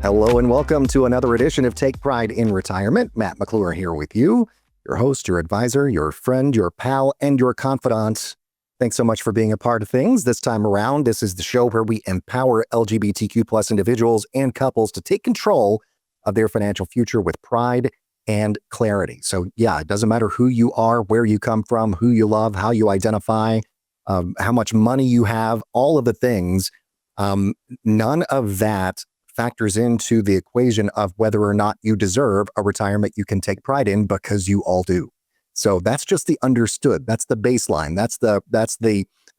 Hello and welcome to another edition of Take Pride in Retirement. Matt McClure here with you, your host, your advisor, your friend, your pal, and your confidant. Thanks so much for being a part of things. This time around, this is the show where we empower LGBTQ plus individuals and couples to take control of their financial future with pride and clarity. So yeah, it doesn't matter who you are, where you come from, who you love, how you identify, how much money you have, all of the things. None of that factors into the equation of whether or not you deserve a retirement you can take pride in, because you all do. So that's just the understood. That's the baseline. That's the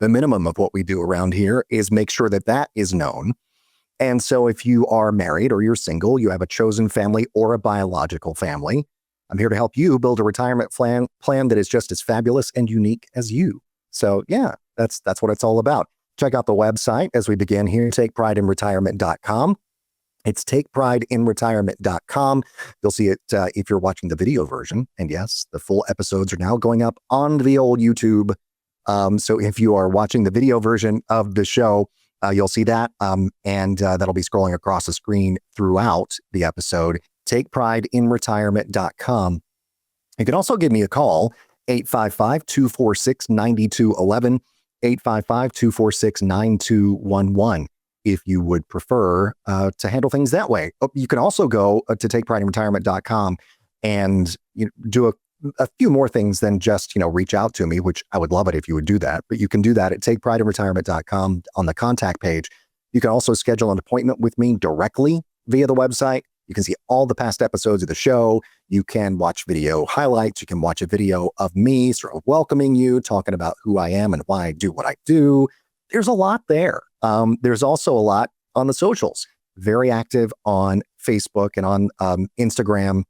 minimum of what we do around here, is make sure that that is known. And so if you are married or you're single, you have a chosen family or a biological family, I'm here to help you build a retirement plan that is just as fabulous and unique as you. So yeah, that's what it's all about. Check out the website as we begin here, takeprideinretirement.com. It's takeprideinretirement.com. You'll see it if you're watching the video version. And yes, the full episodes are now going up on the old YouTube. So if you are watching the video version of the show, you'll see that. And that'll be scrolling across the screen throughout the episode. Takeprideinretirement.com. You can also give me a call, 855-246-9211, 855-246-9211. If you would prefer to handle things that way. You can also go to takeprideinretirement.com and do a few more things than just reach out to me, which I would love it if you would do that. But you can do that at takeprideinretirement.com on the contact page. You can also schedule an appointment with me directly via the website. You can see all the past episodes of the show. You can watch video highlights. You can watch a video of me sort of welcoming you, talking about who I am and why I do what I do. There's a lot there. There's also a lot on the socials. Very active on Facebook and on Instagram,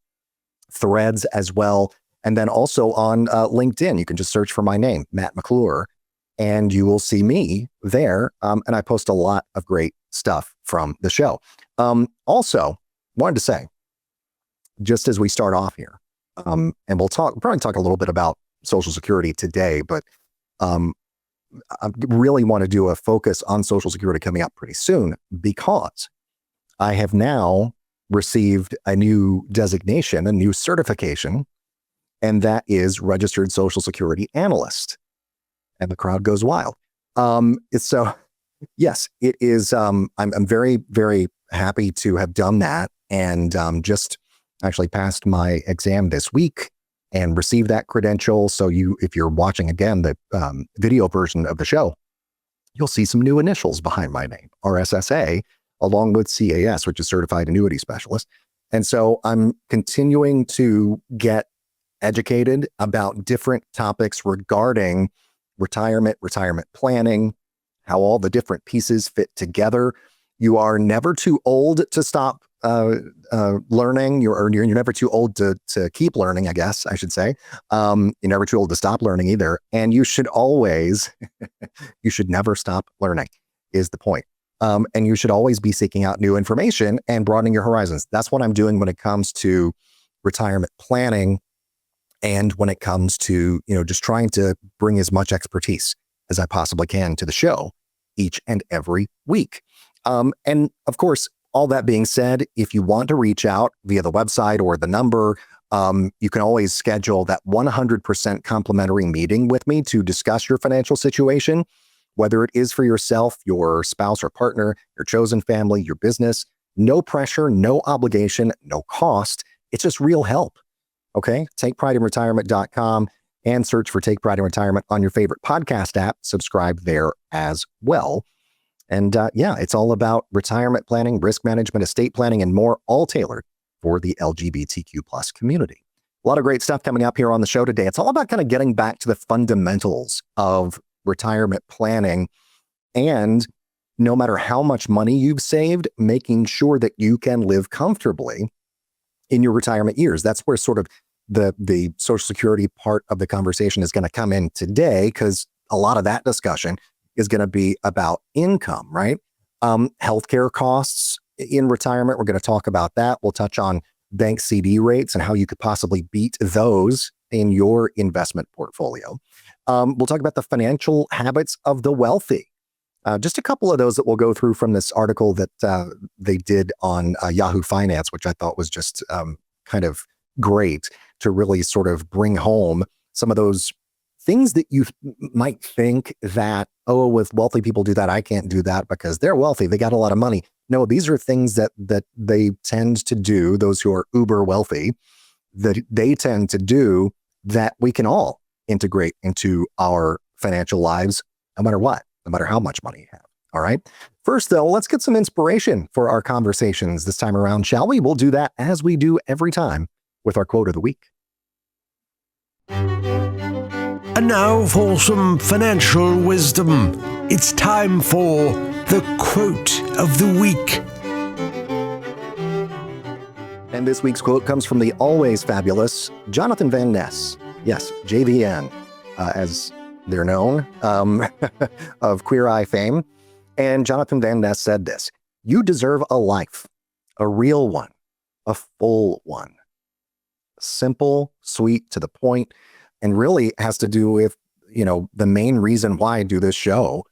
Threads as well. And then also on LinkedIn. You can just search for my name, Matt McClure, and you will see me there. And I post a lot of great stuff from the show. Also, wanted to say, just as we start off here, and we'll probably talk a little bit about Social Security today, but I really want to do a focus on Social Security coming up pretty soon, because I have now received a new designation, a new certification, and that is Registered Social Security Analyst. And the crowd goes wild. So yes, it is. I'm very, very happy to have done that, and just actually passed my exam this week and receive that credential. So if you're watching again the video version of the show, you'll see some new initials behind my name, RSSA, along with CAS, which is Certified Annuity Specialist. And so I'm continuing to get educated about different topics regarding retirement planning, how all the different pieces fit together. You are never too old to stop learning. You're never too old to keep learning, I guess I should say. You're never too old to stop learning either. And you should always, you should never stop learning is the point. And you should always be seeking out new information and broadening your horizons. That's what I'm doing when it comes to retirement planning, and when it comes to, just trying to bring as much expertise as I possibly can to the show each and every week. And of course, all that being said, if you want to reach out via the website or the number, you can always schedule that 100% complimentary meeting with me to discuss your financial situation, whether it is for yourself, your spouse or partner, your chosen family, your business. No pressure, no obligation, no cost. It's just real help. Okay? TakePrideInRetirement.com and search for Take Pride in Retirement on your favorite podcast app. Subscribe there as well. And it's all about retirement planning, risk management, estate planning, and more, all tailored for the LGBTQ plus community. A lot of great stuff coming up here on the show today. It's all about kind of getting back to the fundamentals of retirement planning, and no matter how much money you've saved, making sure that you can live comfortably in your retirement years. That's where sort of the Social Security part of the conversation is going to come in today, because a lot of that discussion is going to be about income, right? Healthcare costs in retirement. We're going to talk about that. We'll touch on bank CD rates and how you could possibly beat those in your investment portfolio. We'll talk about the financial habits of the wealthy. Just a couple of those that we'll go through from this article that they did on Yahoo Finance, which I thought was just kind of great to really sort of bring home some of those things that you might think that, oh, with wealthy people do that, I can't do that because they're wealthy, they got a lot of money. No, these are things that they tend to do, those who are uber wealthy, that they tend to do that we can all integrate into our financial lives, no matter what, no matter how much money you have. All right. First, though, let's get some inspiration for our conversations this time around, shall we? We'll do that as we do every time with our quote of the week. And now for some financial wisdom. It's time for the quote of the week. And this week's quote comes from the always fabulous Jonathan Van Ness. Yes, JVN, as they're known, of Queer Eye fame. And Jonathan Van Ness said this: "You deserve a life, a real one, a full one." Simple, sweet, to the point, and really has to do with, the main reason why I do this show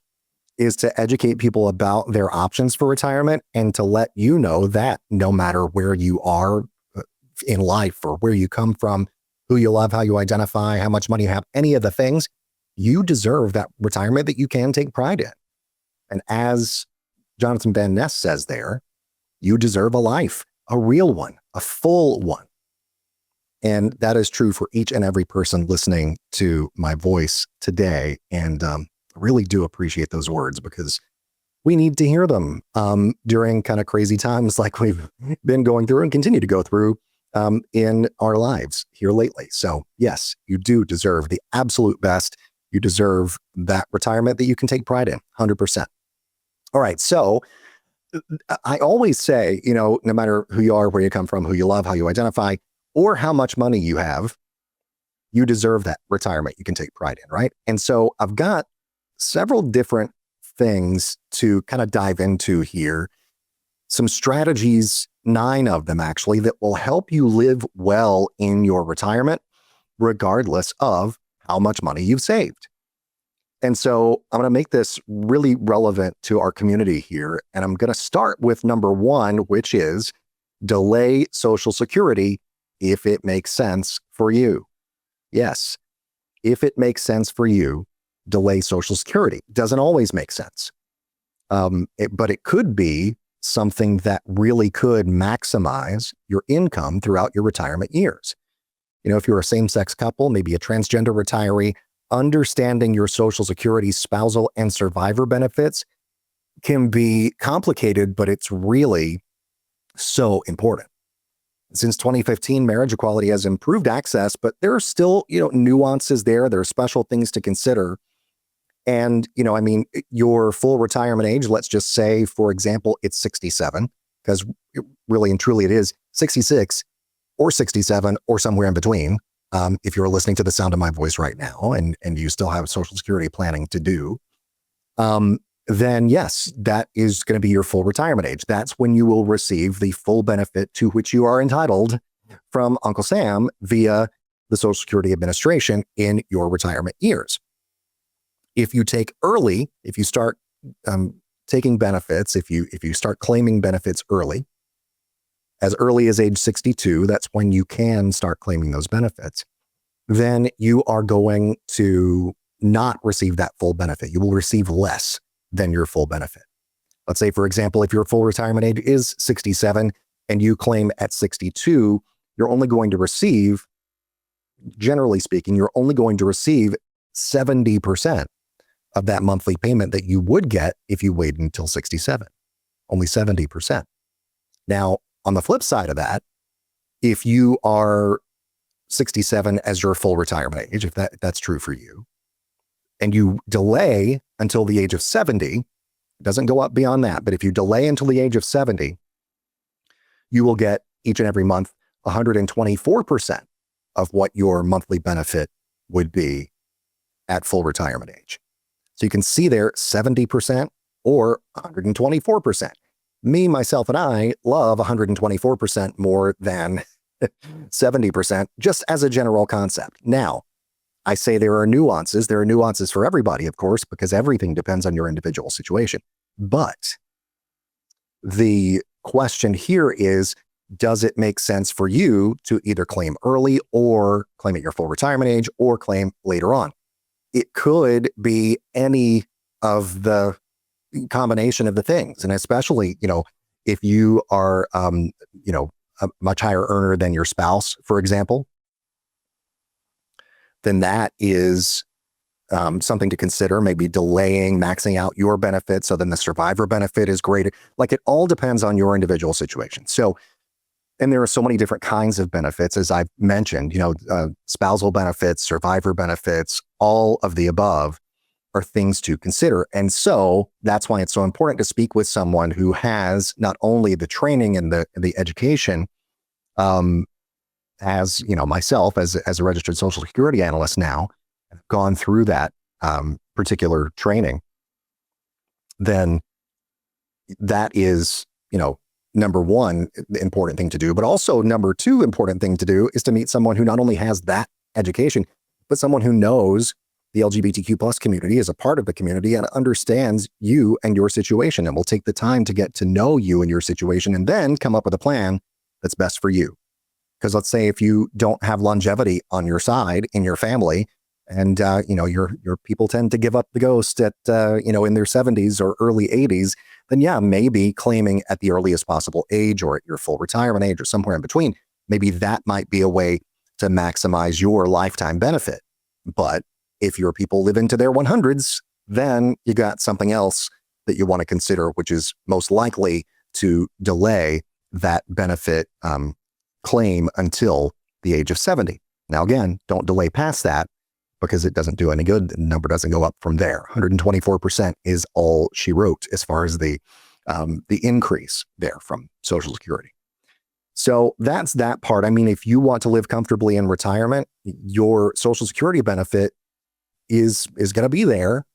is to educate people about their options for retirement and to let you know that no matter where you are in life or where you come from, who you love, how you identify, how much money you have, any of the things, you deserve that retirement that you can take pride in. And as Jonathan Van Ness says there, you deserve a life, a real one, a full one. And that is true for each and every person listening to my voice today. And really do appreciate those words because we need to hear them during kind of crazy times like we've been going through and continue to go through in our lives here lately. So yes, you do deserve the absolute best. You deserve that retirement that you can take pride in, 100%. All right. So I always say, no matter who you are, where you come from, who you love, how you identify, or how much money you have, you deserve that retirement you can take pride in, right? And so I've got several different things to kind of dive into here. Some strategies, 9 of them actually, that will help you live well in your retirement, regardless of how much money you've saved. And so I'm going to make this really relevant to our community here. And I'm going to start with number 1, which is delay Social Security if it makes sense for you. Yes, if it makes sense for you, delay Social Security. Doesn't always make sense. But it could be something that really could maximize your income throughout your retirement years. If you're a same-sex couple, maybe a transgender retiree, understanding your Social Security spousal and survivor benefits can be complicated, but it's really so important. Since 2015, marriage equality has improved access, but there are still, nuances there. There are special things to consider. And, your full retirement age, let's just say, for example, it's 67, because really and truly it is 66 or 67 or somewhere in between. If you're listening to the sound of my voice right now and you still have Social Security planning to do, then yes, that is going to be your full retirement age. That's when you will receive the full benefit to which you are entitled from Uncle Sam via the Social Security Administration in your retirement years. If you take early, if you start taking benefits, if you start claiming benefits as early as age 62, that's when you can start claiming those benefits, then you are going to not receive that full benefit. You will receive less than your full benefit. Let's say, for example, if your full retirement age is 67 and you claim at 62, you're only going to receive, generally speaking, 70% of that monthly payment that you would get if you waited until 67, only 70%. Now, on the flip side of that, if you are 67 as your full retirement age, if that's true for you, and you delay until the age of 70, it doesn't go up beyond that, but if you delay until the age of 70, you will get each and every month 124% of what your monthly benefit would be at full retirement age. So you can see there 70% or 124%. Me, myself, and I love 124% more than 70%, just as a general concept. Now, I say there are nuances. There are nuances for everybody, of course, because everything depends on your individual situation. But the question here is, does it make sense for you to either claim early or claim at your full retirement age or claim later on? It could be any of the combination of the things. And especially, if you are, a much higher earner than your spouse, for example, then that is something to consider, maybe delaying, maxing out your benefit. So then the survivor benefit is greater. Like, it all depends on your individual situation. So, and there are so many different kinds of benefits, as I've mentioned, spousal benefits, survivor benefits, all of the above are things to consider. And so that's why it's so important to speak with someone who has not only the training and the education, as myself as a registered Social Security analyst now, I've gone through that particular training, then that is, number one important thing to do. But also number two important thing to do is to meet someone who not only has that education, but someone who knows the LGBTQ plus community, is a part of the community, and understands you and your situation, and will take the time to get to know you and your situation, and then come up with a plan that's best for you. Because let's say if you don't have longevity on your side in your family, and your people tend to give up the ghost at in their 70s or early 80s, then yeah, maybe claiming at the earliest possible age or at your full retirement age or somewhere in between, maybe that might be a way to maximize your lifetime benefit. But if your people live into their 100s, then you got something else that you want to consider, which is most likely to delay that benefit claim until the age of 70. Now, again, don't delay past that, because it doesn't do any good. The number doesn't go up from there. 124% is all she wrote as far as the increase there from Social Security. So that's that part. I mean, if you want to live comfortably in retirement, your Social Security benefit is going to be there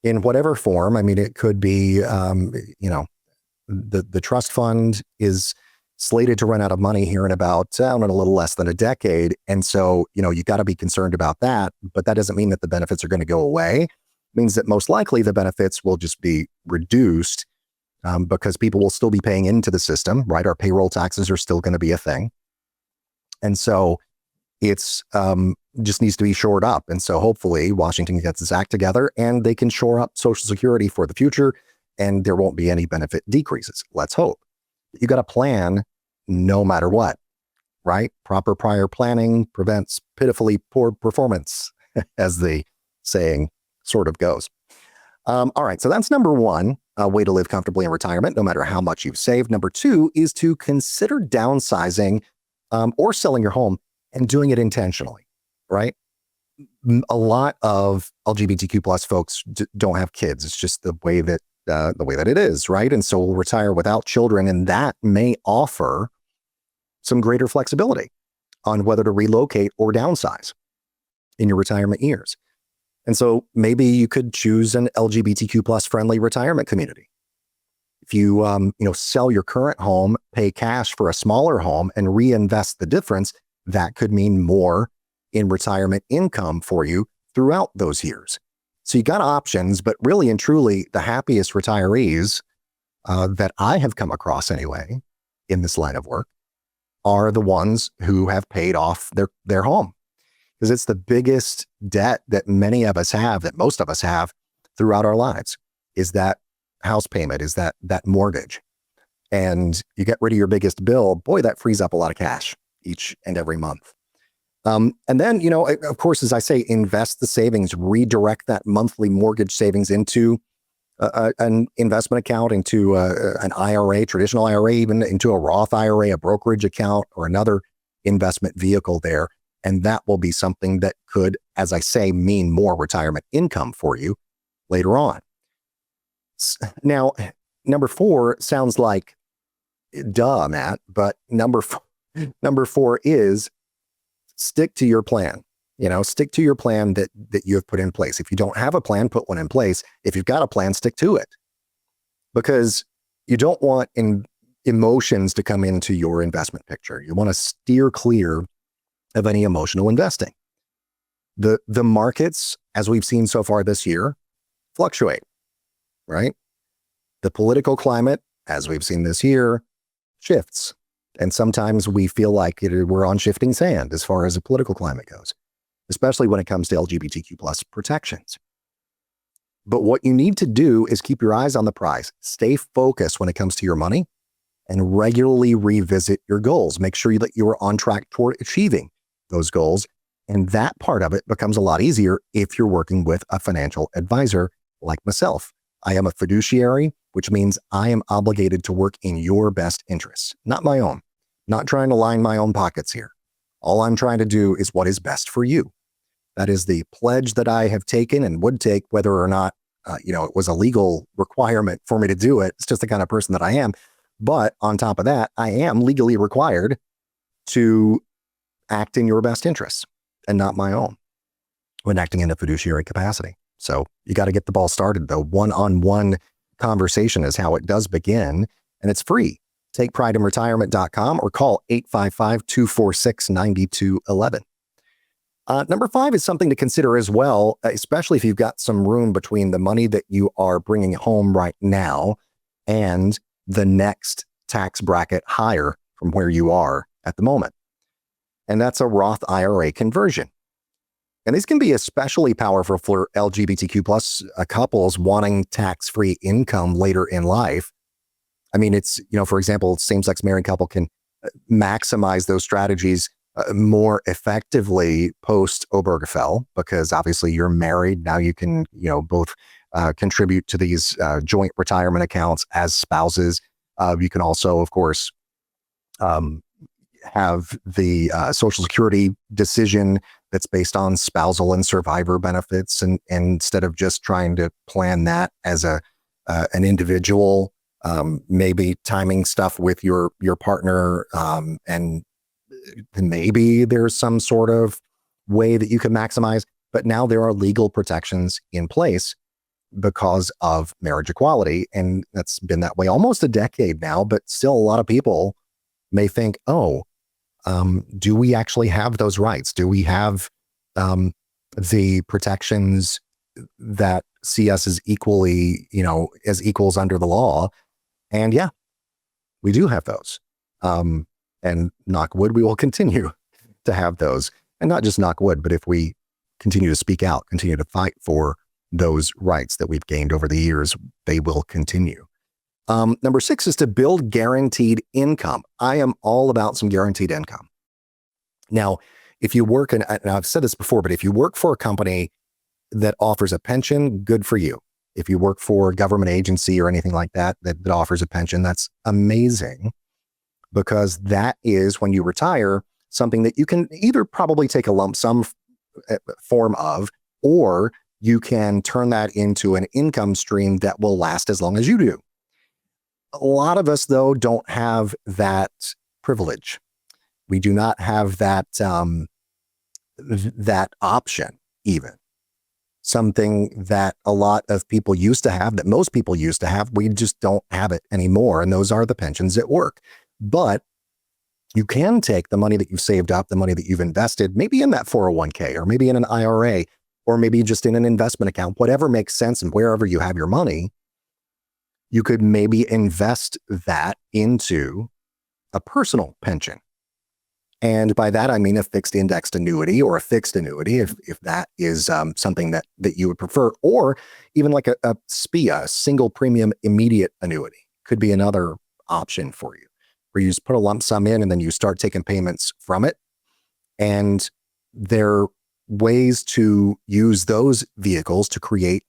in whatever form. I mean, it could be, the trust fund is slated to run out of money here in about a little less than a decade. And so, you got to be concerned about that. But that doesn't mean that the benefits are going to go away. It means that most likely the benefits will just be reduced because people will still be paying into the system, right? Our payroll taxes are still going to be a thing. And so it's just needs to be shored up. And so hopefully Washington gets its act together and they can shore up Social Security for the future, and there won't be any benefit decreases. Let's hope. You got to plan no matter what, right? Proper prior planning prevents pitifully poor performance, as the saying sort of goes. All right, so that's number one, a way to live comfortably in retirement, no matter how much you've saved. Number two is to consider downsizing or selling your home, and doing it intentionally, right? A lot of LGBTQ plus folks don't have kids. It's just the way that it is, right? And so we'll retire without children, and that may offer some greater flexibility on whether to relocate or downsize in your retirement years. And so maybe you could choose an LGBTQ plus friendly retirement community. If you sell your current home, pay cash for a smaller home, and reinvest the difference, that could mean more in retirement income for you throughout those years. So you got options, but really and truly, the happiest retirees that I have come across anyway in this line of work are the ones who have paid off their home, because it's the biggest debt that many of us have, that most of us have throughout our lives, is that house payment, is that mortgage. And you get rid of your biggest bill, boy, that frees up a lot of cash each and every month. And then, of course, as I say, invest the savings, redirect that monthly mortgage savings into an investment account, into an IRA, traditional IRA, even into a Roth IRA, a brokerage account, or another investment vehicle there. And that will be something that could, as I say, mean more retirement income for you later on. Now, number four sounds like duh, Matt, but number four is stick to your plan. Stick to your plan that you have put in place. If you don't have a plan, put one in place. If you've got a plan, stick to it, because you don't want emotions to come into your investment picture. You want to steer clear of any emotional investing. The markets, as we've seen so far this year, fluctuate, right? The political climate, as we've seen this year, shifts. And sometimes we feel like we're on shifting sand as far as the political climate goes, especially when it comes to LGBTQ plus protections. But what you need to do is keep your eyes on the prize, stay focused when it comes to your money, and regularly revisit your goals. Make sure that you are on track toward achieving those goals. And that part of it becomes a lot easier if you're working with a financial advisor like myself. I am a fiduciary, which means I am obligated to work in your best interests, not my own. Not trying to line my own pockets here. All I'm trying to do is what is best for you. That is the pledge that I have taken and would take, whether or not it was a legal requirement for me to do it. It's just the kind of person that I am. But on top of that, I am legally required to act in your best interests and not my own when acting in a fiduciary capacity. So you got to get the ball started, though. One-on-one conversation is how it does begin, and it's free. Take prideinretirement.com or call 855-246-9211. Number 5 is something to consider as well, especially if you've got some room between the money that you are bringing home right now and the next tax bracket higher from where you are at the moment. And that's a Roth IRA conversion. And these can be especially powerful for LGBTQ plus couples wanting tax-free income later in life. I mean, it's, for example, same-sex married couple can maximize those strategies more effectively post Obergefell, because obviously you're married. Now you can, both contribute to these joint retirement accounts as spouses. You can also, of course, have the Social Security decision that's based on spousal and survivor benefits, and instead of just trying to plan that as an individual, maybe timing stuff with your partner, and maybe there's some sort of way that you can maximize. But now there are legal protections in place because of marriage equality, and that's been that way almost a decade now. But still, a lot of people may think, do we actually have those rights? Do we have the protections that see us as equally, as equals under the law? And yeah, we do have those. And knock wood, we will continue to have those. And not just knock wood, but if we continue to speak out, continue to fight for those rights that we've gained over the years, they will continue. Number 6 is to build guaranteed income. I am all about some guaranteed income. Now, if you work, and I've said this before, but if you work for a company that offers a pension, good for you. If you work for a government agency or anything like that offers a pension, that's amazing, because that is, when you retire, something that you can either probably take a lump sum form of, or you can turn that into an income stream that will last as long as you do. A lot of us, though, don't have that privilege. We do not have that option, even. Something that a lot of people used to have, that most people used to have, we just don't have it anymore. And those are the pensions at work. But you can take the money that you've saved up, the money that you've invested, maybe in that 401k, or maybe in an IRA, or maybe just in an investment account, whatever makes sense, and wherever you have your money, you could maybe invest that into a personal pension. And by that, I mean a fixed indexed annuity or a fixed annuity, if that is something that you would prefer, or even like a SPIA, single premium immediate annuity, could be another option for you, where you just put a lump sum in and then you start taking payments from it. And there are ways to use those vehicles to create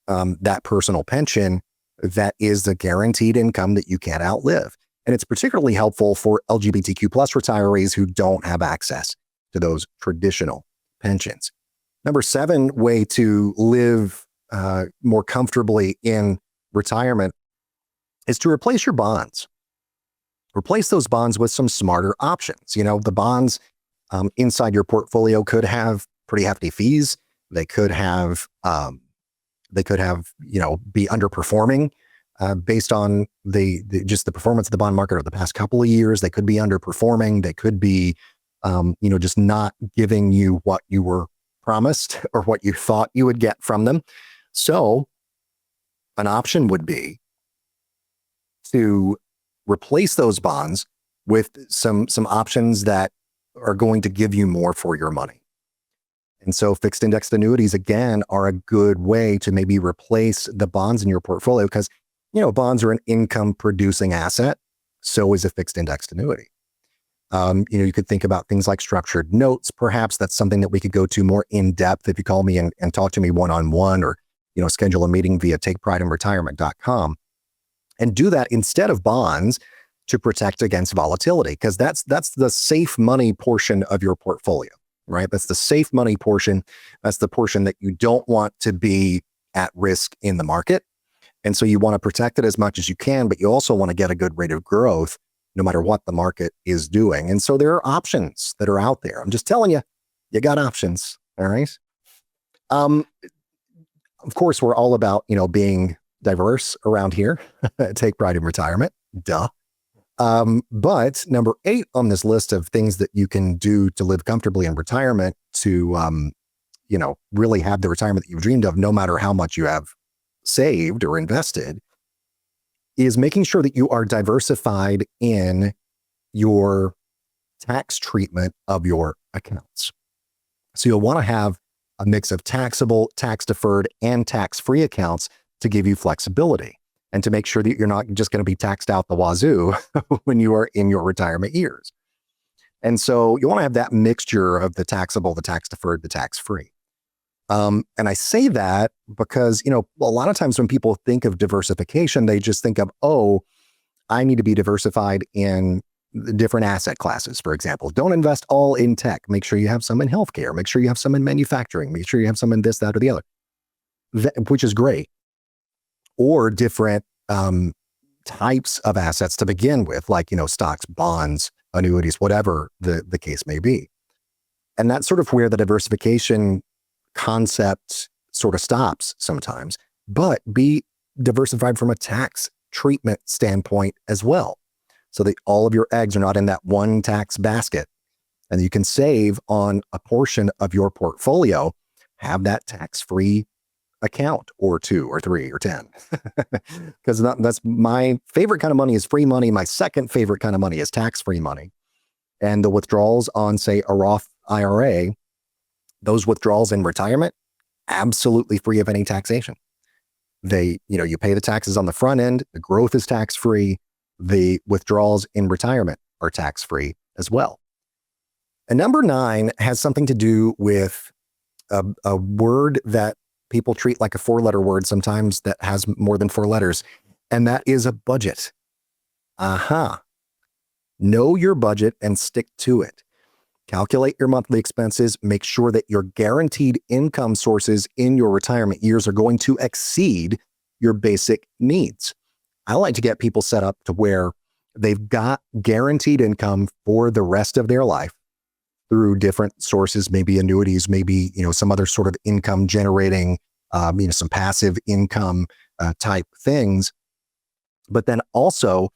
that personal pension that is the guaranteed income that you can't outlive. And it's particularly helpful for LGBTQ plus retirees who don't have access to those traditional pensions. Number 7 way to live more comfortably in retirement is to replace your bonds. Replace those bonds with some smarter options. The bonds inside your portfolio could have pretty hefty fees. They could have, be underperforming. Based on the performance of the bond market over the past couple of years. They could be underperforming. They could be, just not giving you what you were promised or what you thought you would get from them. So an option would be to replace those bonds with some options that are going to give you more for your money. And so fixed indexed annuities, again, are a good way to maybe replace the bonds in your portfolio because, bonds are an income producing asset. So is a fixed indexed annuity. You could think about things like structured notes. Perhaps that's something that we could go to more in depth if you call me and talk to me one-on-one or, schedule a meeting via takeprideinretirement.com and do that instead of bonds to protect against volatility. Because that's the safe money portion of your portfolio, right? That's the safe money portion. That's the portion that you don't want to be at risk in the market. And so you want to protect it as much as you can, but you also want to get a good rate of growth no matter what the market is doing. And so there are options that are out there. I'm just telling you, you got options. All right. Of course, we're all about, being diverse around here. Take pride in retirement. Duh. But number 8 on this list of things that you can do to live comfortably in retirement to, really have the retirement that you've dreamed of, no matter how much you have saved or invested, is making sure that you are diversified in your tax treatment of your accounts. So you'll want to have a mix of taxable, tax deferred, and tax-free accounts to give you flexibility and to make sure that you're not just going to be taxed out the wazoo when you are in your retirement years. And so you want to have that mixture of the taxable, the tax deferred, the tax-free. And I say that because, a lot of times when people think of diversification, they just think of, I need to be diversified in different asset classes, for example. Don't invest all in tech. Make sure you have some in healthcare. Make sure you have some in manufacturing. Make sure you have some in this, that, or the other, which is great. Or different types of assets to begin with, like, stocks, bonds, annuities, whatever the case may be. And that's sort of where the diversification concept sort of stops sometimes, but be diversified from a tax treatment standpoint as well, so that all of your eggs are not in that one tax basket. And you can save on a portion of your portfolio, have that tax-free account or 2 or 3 or 10. Because that's my favorite kind of money is free money. My second favorite kind of money is tax-free money. And the withdrawals on, say, a Roth IRA, those withdrawals in retirement, absolutely free of any taxation. You pay the taxes on the front end, the growth is tax-free, the withdrawals in retirement are tax-free as well. And number 9 has something to do with a word that people treat like a 4-letter word sometimes that has more than 4 letters, and that is a budget. Know your budget and stick to it. Calculate your monthly expenses. Make sure that your guaranteed income sources in your retirement years are going to exceed your basic needs. I like to get people set up to where they've got guaranteed income for the rest of their life through different sources, maybe annuities, maybe, some other sort of income generating, some passive income type things. But then also,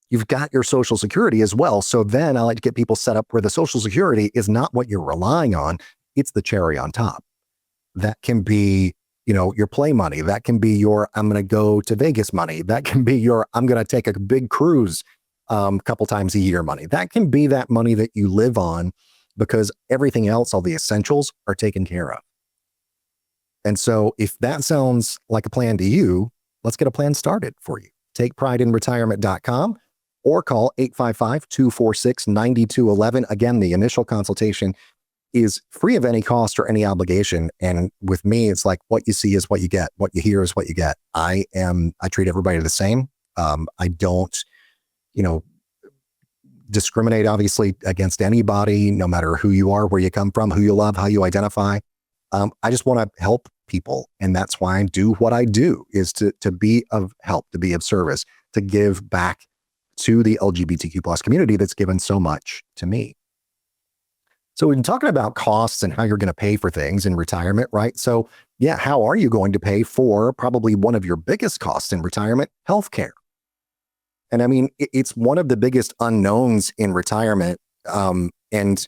you've got your Social Security as well. So then I like to get people set up where the Social Security is not what you're relying on. It's the cherry on top. That can be, your play money. That can be your, I'm going to go to Vegas money. That can be your, I'm going to take a big cruise a couple times a year money. That can be that money that you live on because everything else, all the essentials are taken care of. And so if that sounds like a plan to you, let's get a plan started for you. TakePrideInRetirement.com or call 855-246-9211. Again, the initial consultation is free of any cost or any obligation. And with me, it's like what you see is what you get. What you hear is what you get. I treat everybody the same. I don't, discriminate obviously against anybody, no matter who you are, where you come from, who you love, how you identify. I just want to help people. And that's why I do what I do, is to be of help, to be of service, to give back to the LGBTQ plus community that's given so much to me. So we've been talking about costs and how you're going to pay for things in retirement, right? So yeah, how are you going to pay for probably one of your biggest costs in retirement, healthcare? And I mean, it's one of the biggest unknowns in retirement. And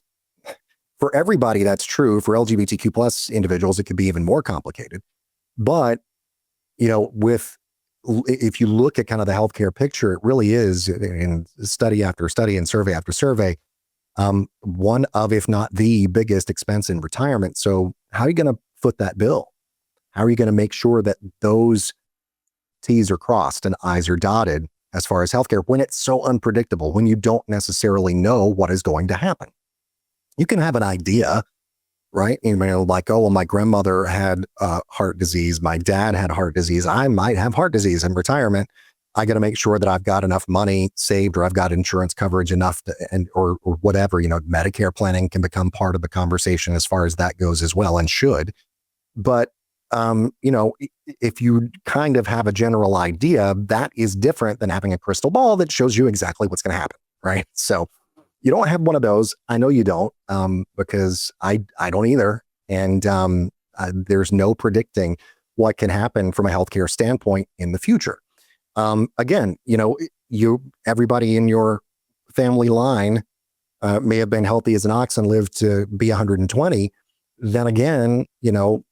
For everybody, that's true. For LGBTQ plus individuals, it could be even more complicated. But, if you look at kind of the healthcare picture, it really is, in study after study and survey after survey, one of, if not the biggest expense in retirement. So how are you going to foot that bill? How are you going to make sure that those T's are crossed and I's are dotted as far as healthcare when it's so unpredictable, when you don't necessarily know what is going to happen? You can have an idea, right? Like, oh, well, my grandmother had heart disease. My dad had heart disease. I might have heart disease in retirement. I got to make sure that I've got enough money saved, or I've got insurance coverage enough or whatever. Medicare planning can become part of the conversation as far as that goes as well, and should. But, if you kind of have a general idea, that is different than having a crystal ball that shows you exactly what's going to happen, right? So you don't have one of those. I know you don't, because I don't either. And there's no predicting what can happen from a healthcare standpoint in the future. Again, everybody in your family line may have been healthy as an ox and lived to be 120. Then again, you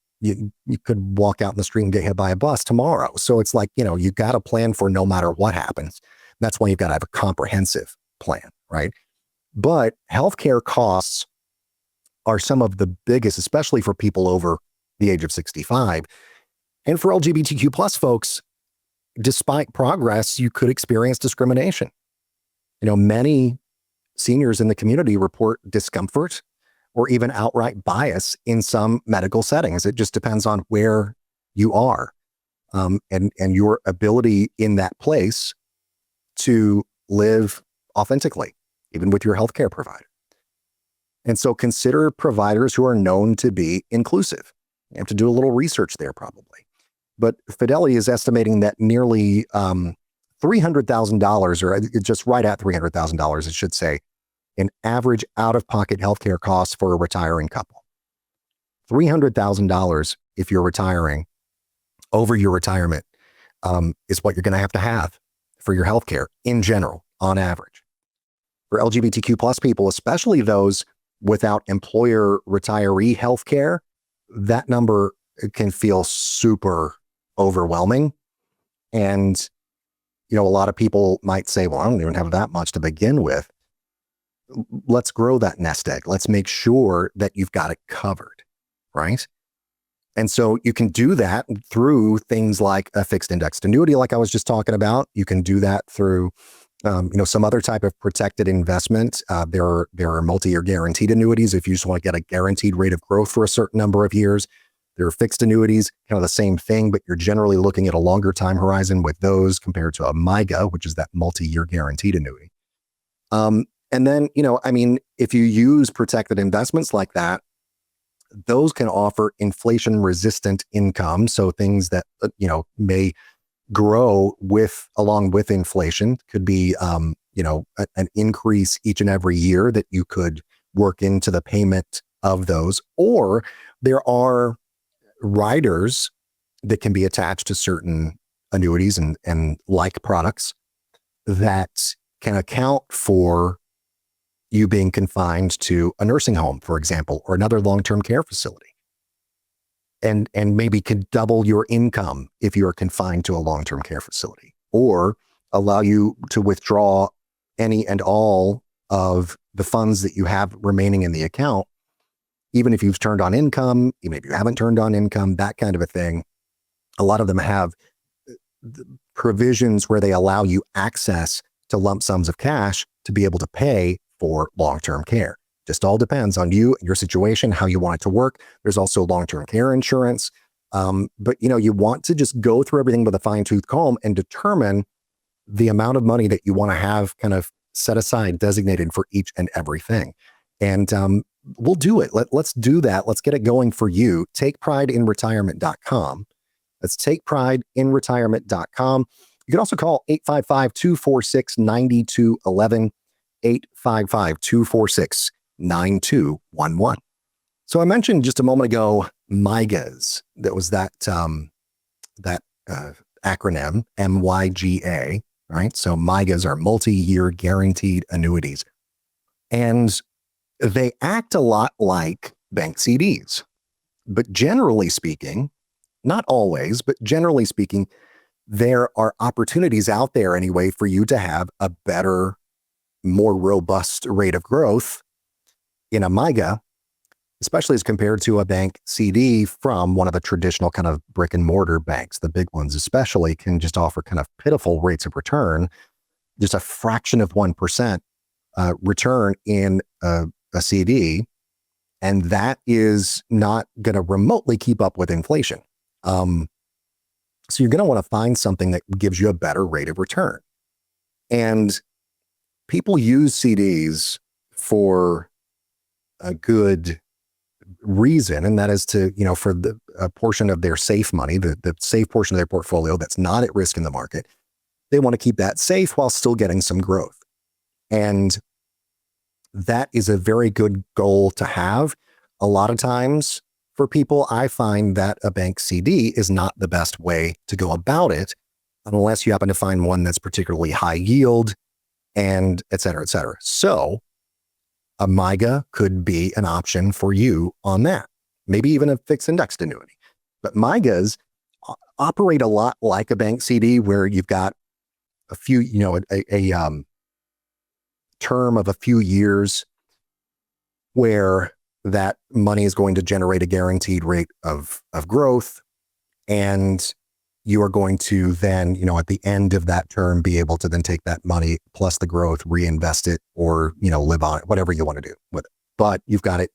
could walk out in the street and get hit by a bus tomorrow. So it's like, you got to plan for no matter what happens. That's why you've got to have a comprehensive plan, right? But healthcare costs are some of the biggest, especially for people over the age of 65. And for LGBTQ plus folks, despite progress, you could experience discrimination. Many seniors in the community report discomfort or even outright bias in some medical settings. It just depends on where you are, and your ability in that place to live authentically, even with your healthcare provider. And so consider providers who are known to be inclusive. You have to do a little research there probably. But Fidelity is estimating that nearly $300,000, or just right at $300,000, it should say, in average out-of-pocket healthcare costs for a retiring couple. $300,000 if you're retiring over your retirement is what you're going to have for your healthcare in general, on average. For LGBTQ plus people, especially those without employer retiree healthcare, that number can feel super overwhelming. And, a lot of people might say, well, I don't even have that much to begin with. Let's grow that nest egg. Let's make sure that you've got it covered, right? And so you can do that through things like a fixed indexed annuity, like I was just talking about. You can do that through, some other type of protected investment. There are multi-year guaranteed annuities if you just want to get a guaranteed rate of growth for a certain number of years. There are fixed annuities, kind of the same thing, but you're generally looking at a longer time horizon with those compared to a MYGA, which is that multi-year guaranteed annuity. And then, if you use protected investments like that, those can offer inflation resistant income. So things that, may grow along with inflation. Could be, an increase each and every year that you could work into the payment of those. Or there are riders that can be attached to certain annuities and like products that can account for you being confined to a nursing home, for example, or another long-term care facility. And maybe could double your income if you are confined to a long-term care facility, or allow you to withdraw any and all of the funds that you have remaining in the account, even if you've turned on income, even if you haven't turned on income, that kind of a thing. A lot of them have provisions where they allow you access to lump sums of cash to be able to pay for long-term care. Just all depends on you and your situation, how you want it to work. There's also long-term care insurance. But you want to just go through everything with a fine-tooth comb and determine the amount of money that you want to have kind of set aside, designated for each and everything. And we'll do it. Let's do that. Let's get it going for you. TakePrideInRetirement.com. That's TakePrideInRetirement.com. You can also call 855-246-9211, 855-246-9211. So I mentioned just a moment ago, MYGAs. That was that acronym, MYGA, right? So MYGAs are multi-year guaranteed annuities. And They act a lot like bank CDs, but generally speaking, not always, but generally speaking, there are opportunities out there anyway for you to have a better, more robust rate of growth in a MIGA, especially as compared to a bank CD from one of the traditional kind of brick and mortar banks. The big ones especially can just offer kind of pitiful rates of return, just a fraction of 1% return in a CD. And that is not going to remotely keep up with inflation. So you're going to want to find something that gives you a better rate of return. And people use CDs for a good reason, and that is to, for a portion of their safe money, the safe portion of their portfolio that's not at risk in the market. They want to keep that safe while still getting some growth. And that is a very good goal to have. A lot of times for people, I find that a bank CD is not the best way to go about it unless you happen to find one that's particularly high yield and et cetera, et cetera. So a MIGA could be an option for you on that, maybe even a fixed indexed annuity. But MIGAs operate a lot like a bank CD where you've got a few, a term of a few years where that money is going to generate a guaranteed rate of growth. And you are going to then, at the end of that term, be able to then take that money plus the growth, reinvest it, or, live on it, whatever you want to do with it. But you've got it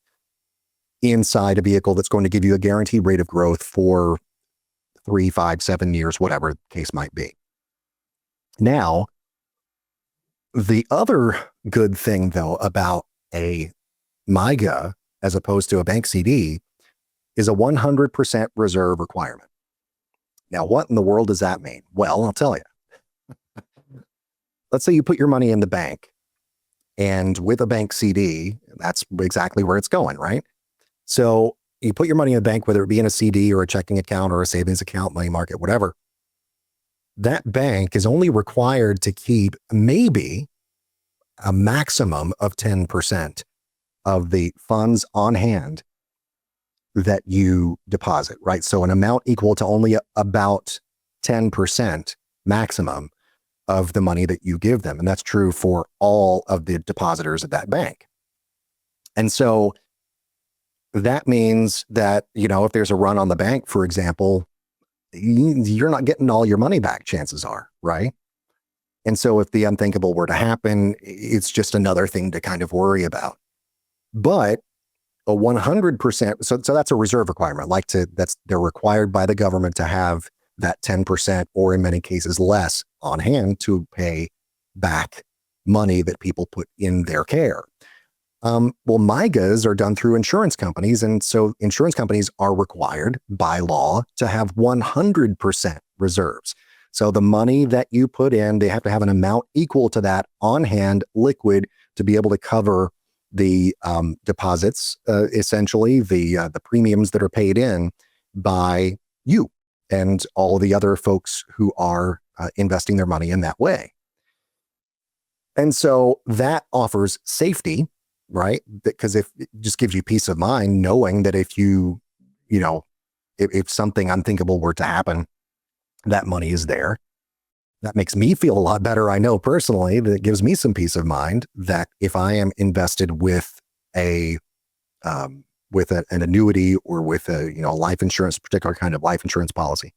inside a vehicle that's going to give you a guaranteed rate of growth for 3, 5, 7 years, whatever the case might be. Now, the other good thing, though, about a MIGA as opposed to a bank CD is a 100% reserve requirement. Now, what in the world does that mean? Well, I'll tell you. Let's say you put your money in the bank, and with a bank CD, that's exactly where it's going, right? So you put your money in the bank, whether it be in a CD or a checking account or a savings account, money market, whatever. That bank is only required to keep maybe a maximum of 10% of the funds on hand that you deposit, right? So an amount equal to only about 10% maximum of the money that you give them. And that's true for all of the depositors at that bank. And so that means that, if there's a run on the bank, for example, you're not getting all your money back, chances are, right? And so if the unthinkable were to happen, it's just another thing to kind of worry about. But a 100%, so that's a reserve requirement. They're required by the government to have that 10% or in many cases less on hand to pay back money that people put in their care. Well, MIGAs are done through insurance companies. And so insurance companies are required by law to have 100% reserves. So the money that you put in, they have to have an amount equal to that on hand, liquid, to be able to cover the deposits, essentially the premiums that are paid in by you and all the other folks who are investing their money in that way. And so that offers safety, right? Because if it just gives you peace of mind, knowing that if if something unthinkable were to happen, that money is there. That makes me feel a lot better. I know personally that it gives me some peace of mind that if I am invested with an annuity or with a life insurance, particular kind of life insurance policy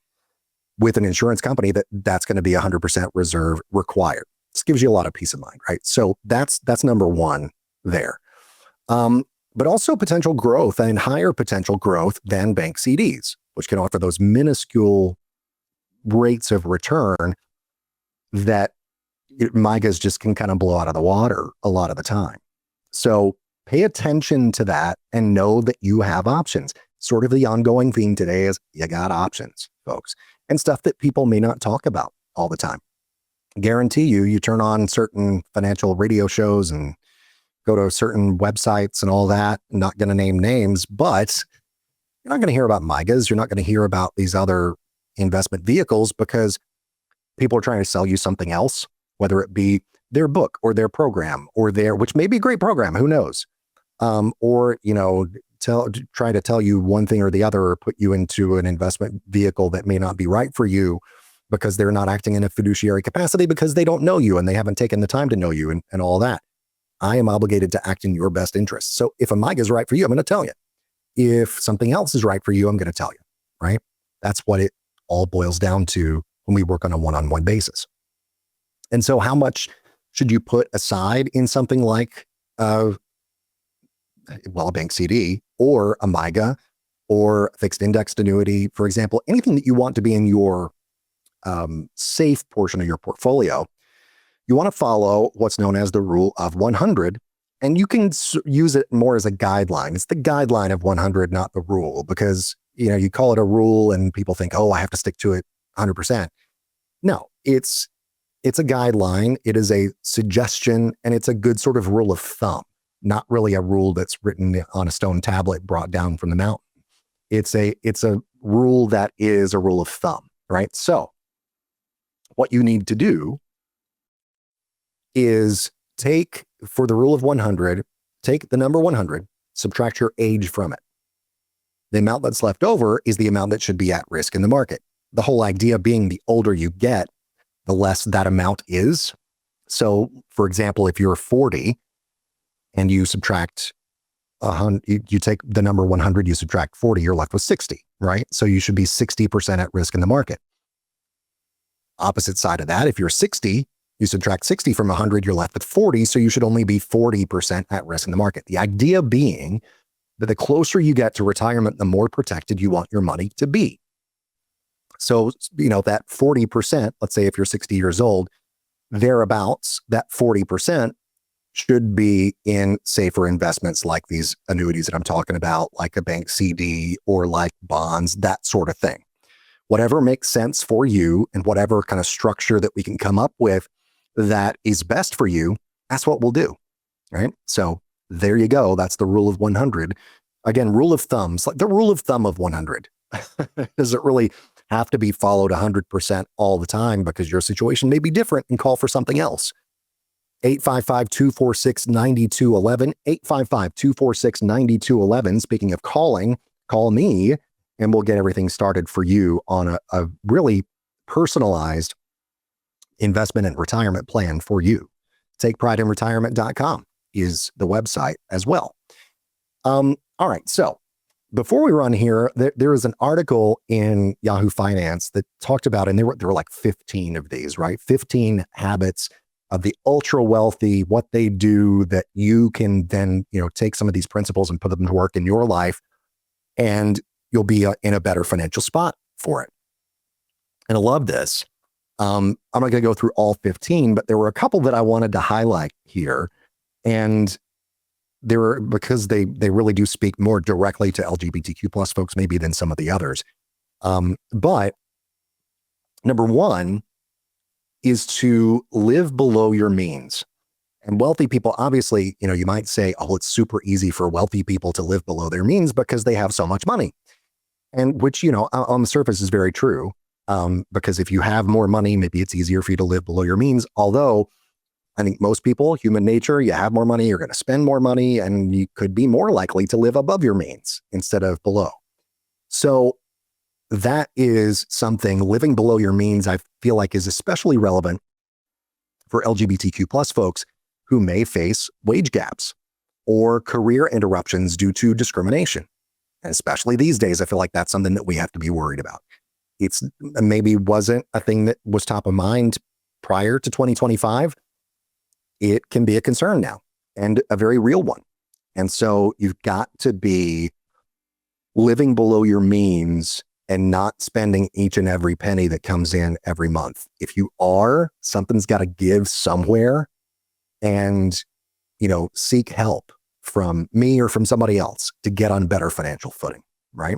with an insurance company, that's going to be 100% reserve required. This gives you a lot of peace of mind, right? So that's number one there. But also potential growth and higher potential growth than bank CDs, which can offer those minuscule rates of return that MIGAs just can kind of blow out of the water a lot of the time. So pay attention to that and know that you have options. Sort of the ongoing theme today is you got options, folks, and stuff that people may not talk about all the time. Guarantee you turn on certain financial radio shows and go to certain websites and all that. I'm not going to name names, but you're not going to hear about MIGAs. You're not going to hear about these other investment vehicles because people are trying to sell you something else, whether it be their book or their program or which may be a great program, who knows? or, try to tell you one thing or the other, or put you into an investment vehicle that may not be right for you because they're not acting in a fiduciary capacity because they don't know you and they haven't taken the time to know you and all that. I am obligated to act in your best interest. So if a MIGA is right for you, I'm going to tell you. If something else is right for you, I'm going to tell you, right? That's what it all boils down to when we work on a one-on-one basis. And so how much should you put aside in something like, a bank CD or a MIGA or fixed indexed annuity, for example, anything that you want to be in your safe portion of your portfolio, you want to follow what's known as the rule of 100. And you can use it more as a guideline. It's the guideline of 100, not the rule, because, you call it a rule and people think, oh, I have to stick to it 100%. No, it's a guideline. It is a suggestion, and it's a good sort of rule of thumb, not really a rule that's written on a stone tablet brought down from the mountain. It's a rule that is a rule of thumb, right? So what you need to do is for the rule of 100, take the number 100, subtract your age from it. The amount that's left over is the amount that should be at risk in the market. The whole idea being the older you get, the less that amount is. So, for example, if you're 40 and you subtract 100, you take the number 100, you subtract 40, you're left with 60, right? So you should be 60% at risk in the market. Opposite side of that, if you're 60, you subtract 60 from 100, you're left with 40, so you should only be 40% at risk in the market. The idea being that the closer you get to retirement, the more protected you want your money to be. So, that 40%, let's say if you're 60 years old, thereabouts, that 40% should be in safer investments like these annuities that I'm talking about, like a bank CD or like bonds, that sort of thing. Whatever makes sense for you and whatever kind of structure that we can come up with that is best for you, that's what we'll do, right? So there you go. That's the rule of 100. Again, rule of thumbs, like the rule of thumb of 100. Does it really have to be followed 100% all the time because your situation may be different and call for something else? 855-246-9211, 855-246-9211. Speaking of calling, call me and we'll get everything started for you on a really personalized investment and retirement plan for you. TakePrideInRetirement.com is the website as well. All right. So before we run here, there is an article in Yahoo Finance that talked about, and there were like 15 of these, right? 15 habits of the ultra wealthy, what they do that you can then, take some of these principles and put them to work in your life, and you'll be in a better financial spot for it. And I love this. I'm not going to go through all 15, but there were a couple that I wanted to highlight here. And there were, because they really do speak more directly to LGBTQ plus folks maybe than some of the others. But number one is to live below your means. And wealthy people, obviously, you might say, oh, it's super easy for wealthy people to live below their means because they have so much money. And which, on the surface is very true. Because if you have more money, maybe it's easier for you to live below your means. Although I think most people, human nature, you have more money, you're going to spend more money, and you could be more likely to live above your means instead of below. So that is something, living below your means, I feel like is especially relevant for LGBTQ plus folks who may face wage gaps or career interruptions due to discrimination. And especially these days, I feel like that's something that we have to be worried about. It's maybe wasn't a thing that was top of mind prior to 2025. It can be a concern now, and a very real one. And so you've got to be living below your means and not spending each and every penny that comes in every month. If you are, something's got to give somewhere, and, seek help from me or from somebody else to get on better financial footing, right?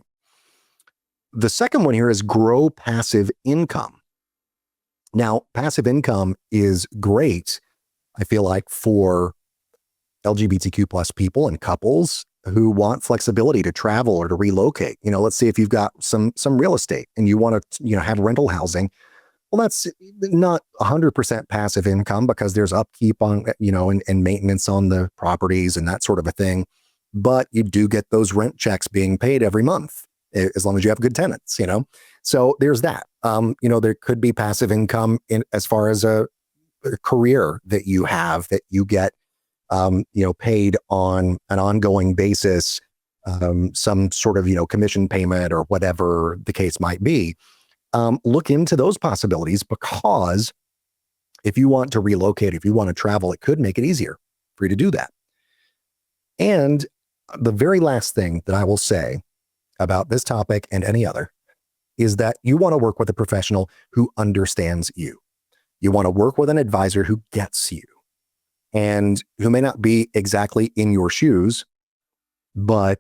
The second one here is grow passive income. Now, passive income is great, I feel like, for LGBTQ plus people and couples who want flexibility to travel or to relocate. Let's say if you've got some real estate and you want to, have rental housing. Well, that's not 100% passive income because there's upkeep on, and maintenance on the properties and that sort of a thing. but you do get those rent checks being paid every month, as long as you have good tenants, So there's that. There could be passive income in as far as a career that you have that you get, paid on an ongoing basis, some sort of, commission payment or whatever the case might be. Look into those possibilities, because if you want to relocate, if you want to travel, it could make it easier for you to do that. And the very last thing that I will say about this topic and any other is that you want to work with a professional who understands you. You want to work with an advisor who gets you and who may not be exactly in your shoes, but,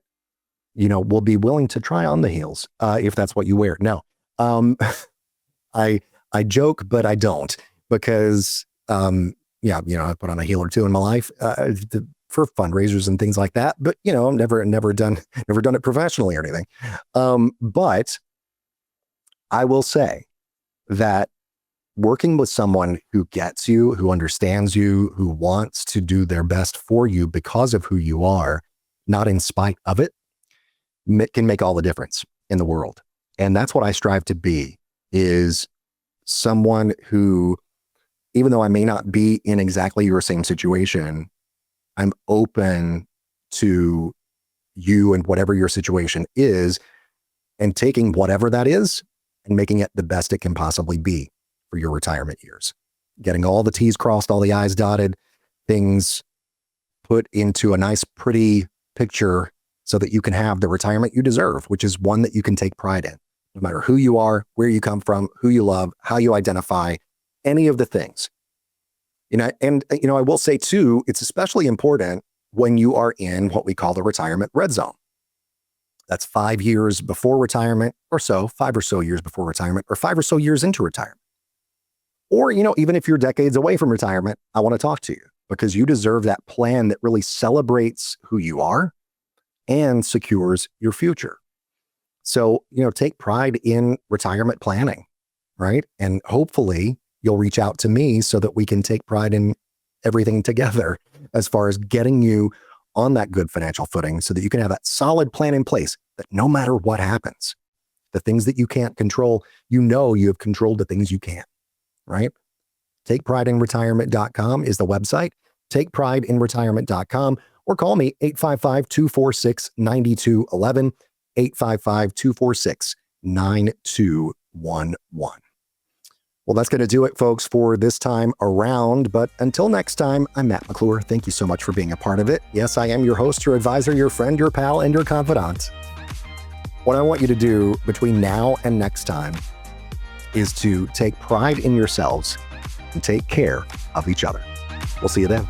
will be willing to try on the heels if that's what you wear. No, I joke, but I don't, because, I put on a heel or two in my life for fundraisers and things like that. But, I've never done it professionally or anything. But I will say that working with someone who gets you, who understands you, who wants to do their best for you because of who you are, not in spite of it, can make all the difference in the world. And that's what I strive to be, is someone who, even though I may not be in exactly your same situation, I'm open to you and whatever your situation is, and taking whatever that is and making it the best it can possibly be for your retirement years. Getting all the T's crossed, all the I's dotted, things put into a nice, pretty picture so that you can have the retirement you deserve, which is one that you can take pride in, no matter who you are, where you come from, who you love, how you identify, any of the things. I will say too, it's especially important when you are in what we call the retirement red zone. That's 5 years before retirement or so, 5 or so years before retirement, or 5 or so years into retirement. Or, even if you're decades away from retirement, I want to talk to you, because you deserve that plan that really celebrates who you are and secures your future. So, take pride in retirement planning, right? And hopefully you'll reach out to me so that we can take pride in everything together as far as getting you on that good financial footing, so that you can have that solid plan in place that no matter what happens, the things that you can't control, you have controlled the things you can, right? TakePrideInRetirement.com is the website. TakePrideInRetirement.com, or call me 855-246-9211, 855-246-9211. Well, that's going to do it, folks, for this time around. But until next time, I'm Matt McClure. Thank you so much for being a part of it. Yes, I am your host, your advisor, your friend, your pal, and your confidant. What I want you to do between now and next time is to take pride in yourselves and take care of each other. We'll see you then.